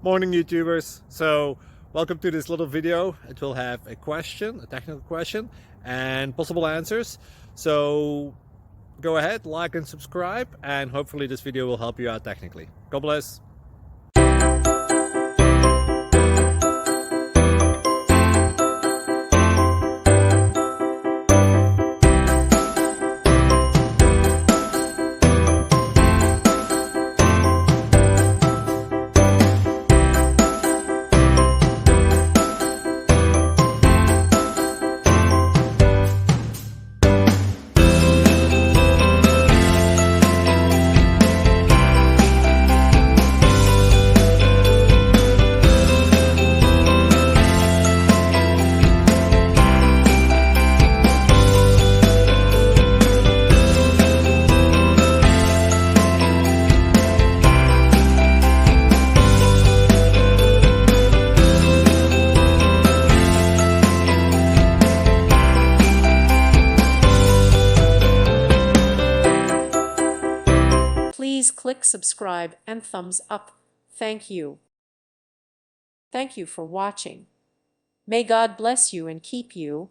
Morning YouTubers. So welcome to this little video. It will have a question, a technical question, and possible answers. So go ahead, like and subscribe, and hopefully this video will help you out technically. God bless. Please click subscribe and thumbs up. Thank you. Thank you for watching. May God bless you and keep you.